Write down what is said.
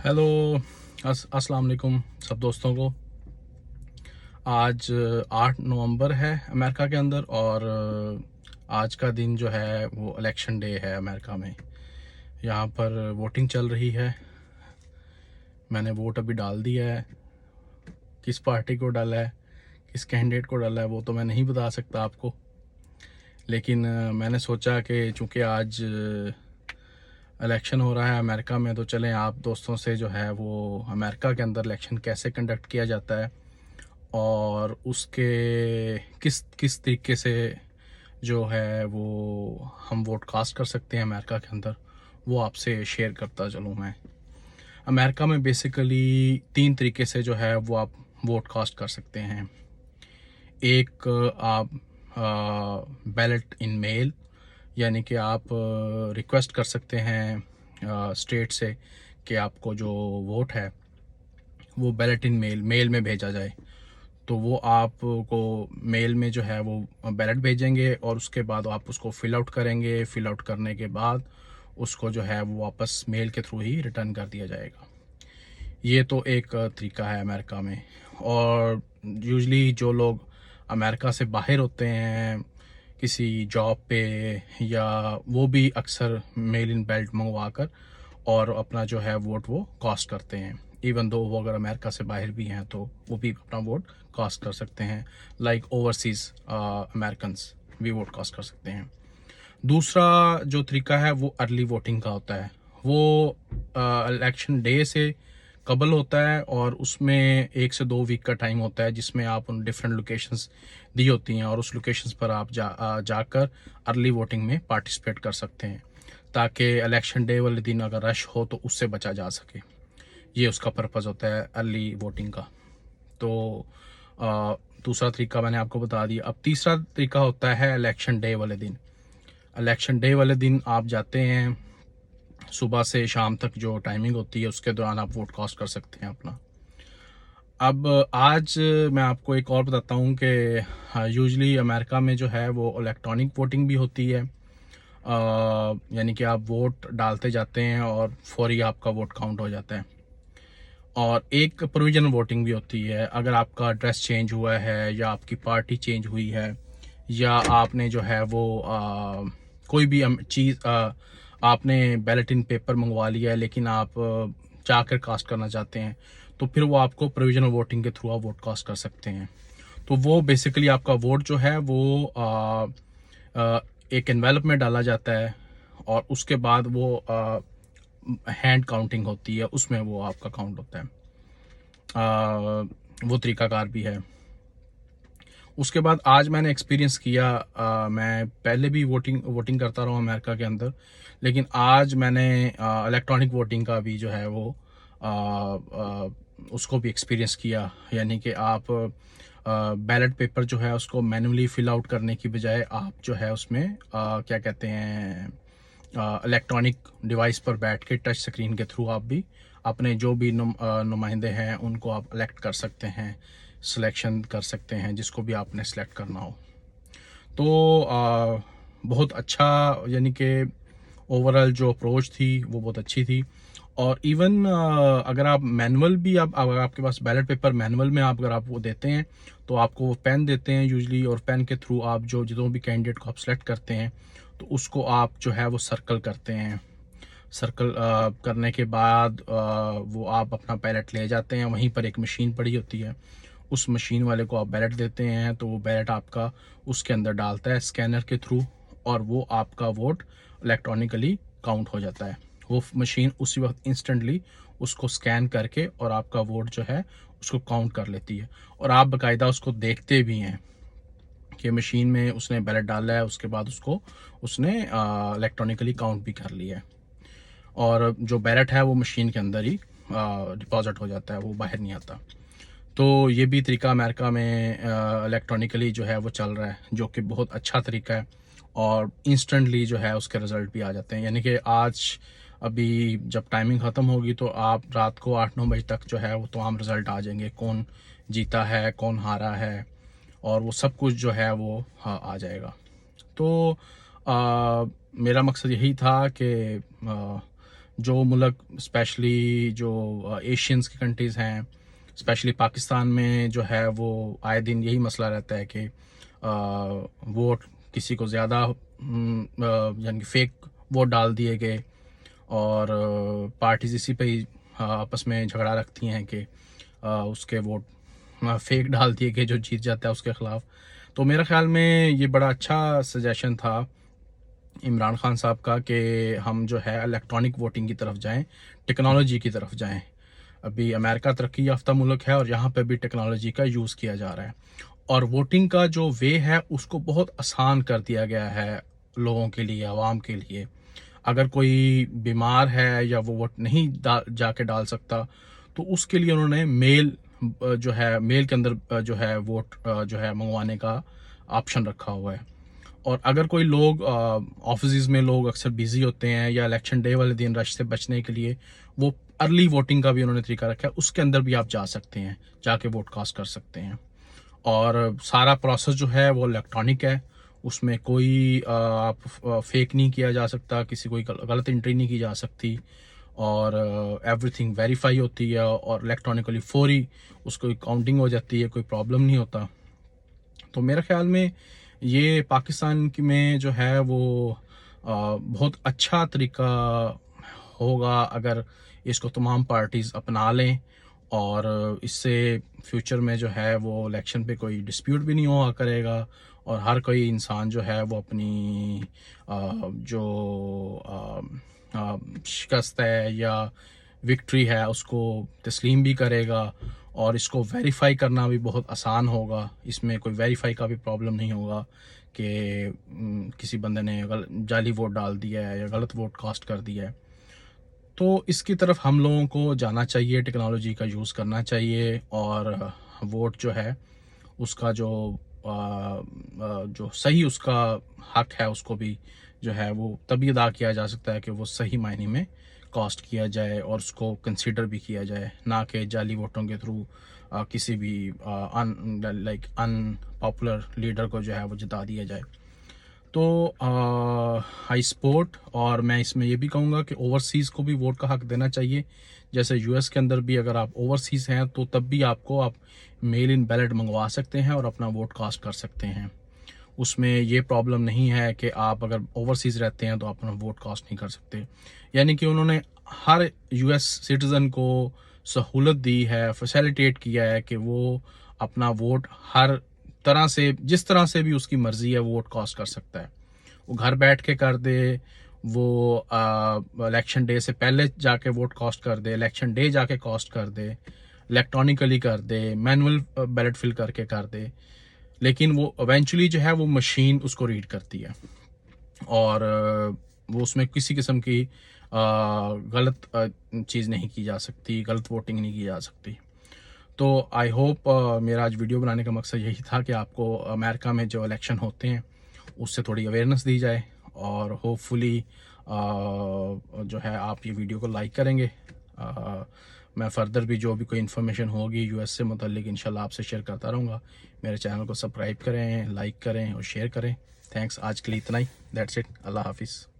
Hello. अस्सलाम वालेकुम सब दोस्तों को। आज 8 नवंबर है अमेरिका के अंदर और आज का दिन जो है वो इलेक्शन डे है अमेरिका में। यहाँ पर वोटिंग चल रही है। मैंने वोट अभी डाल दिया है। किस पार्टी को डाला है, किस कैंडिडेट को डाला है वो तो मैं नहीं बता सकता आपको, लेकिन मैंने सोचा कि चूँकि आज इलेक्शन हो रहा है अमेरिका में तो चलें आप दोस्तों से जो है वो अमेरिका के अंदर इलेक्शन कैसे कंडक्ट किया जाता है और उसके किस किस तरीके से जो है वो हम वोट कास्ट कर सकते हैं अमेरिका के अंदर, वो आपसे शेयर करता चलूँ मैं। अमेरिका में बेसिकली 3 तरीके से जो है वो आप वोट कास्ट कर सकते हैं। एक आप बैलेट इन मेल, यानी कि आप रिक्वेस्ट कर सकते हैं स्टेट से कि आपको जो वोट है वो बैलेट इन मेल में भेजा जाए। तो वो आपको मेल में जो है वो बैलेट भेजेंगे और उसके बाद आप उसको फिल आउट करेंगे। फिल आउट करने के बाद उसको जो है वो वापस मेल के थ्रू ही रिटर्न कर दिया जाएगा। ये तो एक तरीका है अमेरिका में। और यूजली जो लोग अमेरिका से बाहर होते हैं किसी जॉब पे, या वो भी अक्सर मेल इन बैलेट मंगवा कर और अपना जो है वोट वो कास्ट करते हैं। इवन दो वो अगर अमेरिका से बाहर भी हैं तो वो भी अपना वोट कास्ट कर सकते हैं। लाइक ओवरसीज अमेरिकन्स भी वोट कास्ट कर सकते हैं। दूसरा जो तरीका है वो अर्ली वोटिंग का होता है। वो इलेक्शन डे से कबल होता है और उसमें 1 से 2 वीक का टाइम होता है जिसमें आप उन डिफरेंट लोकेशंस दी होती हैं और उस लोकेशंस पर आप जाकर अर्ली वोटिंग में पार्टिसिपेट कर सकते हैं, ताकि इलेक्शन डे वाले दिन अगर रश हो तो उससे बचा जा सके। ये उसका पर्पज़ होता है अर्ली वोटिंग का। तो अ, दूसरा तरीका मैंने आपको बता दिया। अब तीसरा तरीका होता है इलेक्शन डे वाले दिन। इलेक्शन डे वाले दिन आप जाते हैं, सुबह से शाम तक जो टाइमिंग होती है उसके दौरान आप वोट कास्ट कर सकते हैं अपना। अब आज मैं आपको एक और बताता हूँ कि यूजली अमेरिका में जो है वो इलेक्ट्रॉनिक वोटिंग भी होती है। यानी कि आप वोट डालते जाते हैं और फौरी आपका वोट काउंट हो जाता है। और एक प्रोविजनल वोटिंग भी होती है। अगर आपका एड्रेस चेंज हुआ है या आपकी पार्टी चेंज हुई है या आपने जो है वो कोई भी चीज़ आपने बैलेटिन पेपर मंगवा लिया है लेकिन आप जाकर कास्ट करना चाहते हैं तो फिर वो आपको प्रोविजनल वोटिंग के थ्रू आप वोट कास्ट कर सकते हैं। तो वो बेसिकली आपका वोट जो है वो एक एनवेलप में डाला जाता है और उसके बाद वो हैंड काउंटिंग होती है, उसमें वो आपका काउंट होता है। वो तरीकाकार भी है। उसके बाद आज मैंने एक्सपीरियंस किया, मैं पहले भी वोटिंग करता रहा हूँ अमेरिका के अंदर, लेकिन आज मैंने इलेक्ट्रॉनिक वोटिंग का भी जो है वो उसको भी एक्सपीरियंस किया। यानी कि आप बैलेट पेपर जो है उसको मैन्युअली फिल आउट करने की बजाय आप जो है उसमें क्या कहते हैं इलेक्ट्रॉनिक डिवाइस पर बैठ के टच स्क्रीन के थ्रू आप भी अपने जो भी नुमाइंदे हैं उनको आप इलेक्ट कर सकते हैं, सिलेक्शन कर सकते हैं जिसको भी आपने सेलेक्ट करना हो। तो बहुत अच्छा, यानी कि ओवरऑल जो अप्रोच थी वो बहुत अच्छी थी। और इवन अगर आप मैनुअल भी आप अगर आपके पास बैलेट पेपर मैनुअल में आप अगर आप वो देते हैं तो आपको वो पेन देते हैं यूजली, और पेन के थ्रू आप जो भी कैंडिडेट को आप सेलेक्ट करते हैं तो उसको आप जो है वो सर्कल करते हैं। सर्कल करने के बाद वो आप अपना बैलेट ले जाते हैं। वहीं पर एक मशीन पड़ी होती है, उस मशीन वाले को आप बैलेट देते हैं तो वो बैलेट आपका उसके अंदर डालता है स्कैनर के थ्रू और वो आपका वोट इलेक्ट्रॉनिकली काउंट हो जाता है। वो मशीन उसी वक्त इंस्टेंटली उसको स्कैन करके और आपका वोट जो है उसको काउंट कर लेती है। और आप बाकायदा उसको देखते भी हैं कि मशीन में उसने बैलेट डाला है, उसके बाद उसको उसने इलेक्ट्रॉनिकली काउंट भी कर लिया है और जो बैलेट है वो मशीन के अंदर ही डिपॉजिट हो जाता है, वो बाहर नहीं आता। तो ये भी तरीका अमेरिका में इलेक्ट्रॉनिकली जो है वो चल रहा है, जो कि बहुत अच्छा तरीका है और इंस्टेंटली जो है उसके रिज़ल्ट भी आ जाते हैं। यानी कि आज अभी जब टाइमिंग ख़त्म होगी तो आप रात को 8-9 बजे तक जो है वो तमाम रिज़ल्ट आ जाएंगे, कौन जीता है, कौन हारा है, और वो सब कुछ जो है वो हाँ आ जाएगा। तो मेरा मकसद यही था कि जो मुल्क स्पेशली जो एशियंस की कंट्रीज़ हैं, स्पेशली पाकिस्तान में जो है वो आए दिन यही मसला रहता है कि वोट किसी को ज़्यादा यानी कि फेक वोट डाल दिए गए और पार्टीज इसी पे ही आपस में झगड़ा रखती हैं कि उसके वोट फेक डाल दिए गए जो जीत जाता है उसके ख़िलाफ़। तो मेरे ख़्याल में ये बड़ा अच्छा सजेशन था इमरान खान साहब का कि हम जो है इलेक्ट्रॉनिक वोटिंग की तरफ जाएं, टेक्नोलॉजी की तरफ जाएं। अभी अमेरिका तरक्की याफ्ता मुल्क है और यहाँ पे भी टेक्नोलॉजी का यूज़ किया जा रहा है और वोटिंग का जो वे है उसको बहुत आसान कर दिया गया है लोगों के लिए, आवाम के लिए। अगर कोई बीमार है या वो वोट नहीं जाके डाल सकता तो उसके लिए उन्होंने मेल जो है मेल के अंदर जो है वोट जो है मंगवाने का ऑप्शन रखा हुआ है। और अगर कोई लोग ऑफिस में लोग अक्सर बिजी होते हैं या इलेक्शन डे वाले दिन रश से बचने के लिए वो अर्ली वोटिंग का भी उन्होंने तरीका रखा है, उसके अंदर भी आप जा सकते हैं, जाके वोट कास्ट कर सकते हैं। और सारा प्रोसेस जो है वो इलेक्ट्रॉनिक है, उसमें कोई आप फेक नहीं किया जा सकता, किसी कोई गलत एंट्री नहीं की जा सकती और एवरीथिंग वेरीफाई होती है और इलेक्ट्रॉनिकली फौरी उसको काउंटिंग हो जाती है, कोई प्रॉब्लम नहीं होता। तो मेरे ख्याल में ये पाकिस्तान की में जो है वो बहुत अच्छा तरीका होगा अगर इसको तमाम पार्टीज़ अपना लें और इससे फ्यूचर में जो है वो इलेक्शन पे कोई डिस्प्यूट भी नहीं हुआ करेगा और हर कोई इंसान जो है वो अपनी शिकस्त है या विक्ट्री है उसको तस्लीम भी करेगा और इसको वेरीफाई करना भी बहुत आसान होगा। इसमें कोई वेरीफाई का भी प्रॉब्लम नहीं होगा कि किसी बंदे ने जाली वोट डाल दिया है या गलत वोट कास्ट कर दिया है। तो इसकी तरफ हम लोगों को जाना चाहिए, टेक्नोलॉजी का यूज़ करना चाहिए और वोट जो है उसका जो सही उसका हक है उसको भी जो है वो तभी अदा किया जा सकता है कि वो सही मायने में कास्ट किया जाए और उसको कंसीडर भी किया जाए, ना कि जाली वोटों के थ्रू किसी भी अनपॉपुलर लीडर को जो है वो जिता दिया जाए। तो आई सपोर्ट और मैं इसमें ये भी कहूँगा कि ओवरसीज़ को भी वोट का हक देना चाहिए। जैसे यूएस के अंदर भी अगर आप ओवरसीज़ हैं तो तब भी आप मेल इन बैलेट मंगवा सकते हैं और अपना वोट कास्ट कर सकते हैं। उसमें ये प्रॉब्लम नहीं है कि आप अगर ओवरसीज़ रहते हैं तो आप अपना वोट कास्ट नहीं कर सकते। यानी कि उन्होंने हर यूएस सिटीज़न को सहूलत दी है, फैसिलिटेट किया है कि वो अपना वोट हर तरह से जिस तरह से भी उसकी मर्जी है वोट कास्ट कर सकता है। वो घर बैठ के कर दे, वो इलेक्शन डे से पहले जाके वोट कास्ट कर दे, इलेक्शन डे जाके कास्ट कर दे, इलेक्ट्रॉनिकली कर दे, मैनुअल बैलेट फिल करके कर दे, लेकिन वो इवेंचुअली जो है वो मशीन उसको रीड करती है और वो उसमें किसी किस्म की गलत चीज़ नहीं की जा सकती, गलत वोटिंग नहीं की जा सकती। तो आई होप मेरा आज वीडियो बनाने का मकसद यही था कि आपको अमेरिका में जो इलेक्शन होते हैं उससे थोड़ी अवेयरनेस दी जाए और होपफुली जो है आप ये वीडियो को लाइक करेंगे। मैं फ़र्दर भी जो भी कोई इन्फॉर्मेशन होगी यूएस से मुतल्लिक इंशाल्लाह आपसे शेयर करता रहूँगा। मेरे चैनल को सब्सक्राइब करें, लाइक करें और शेयर करें। थैंक्स, आज के लिए इतना ही। That's it. अल्लाह हाफिज़।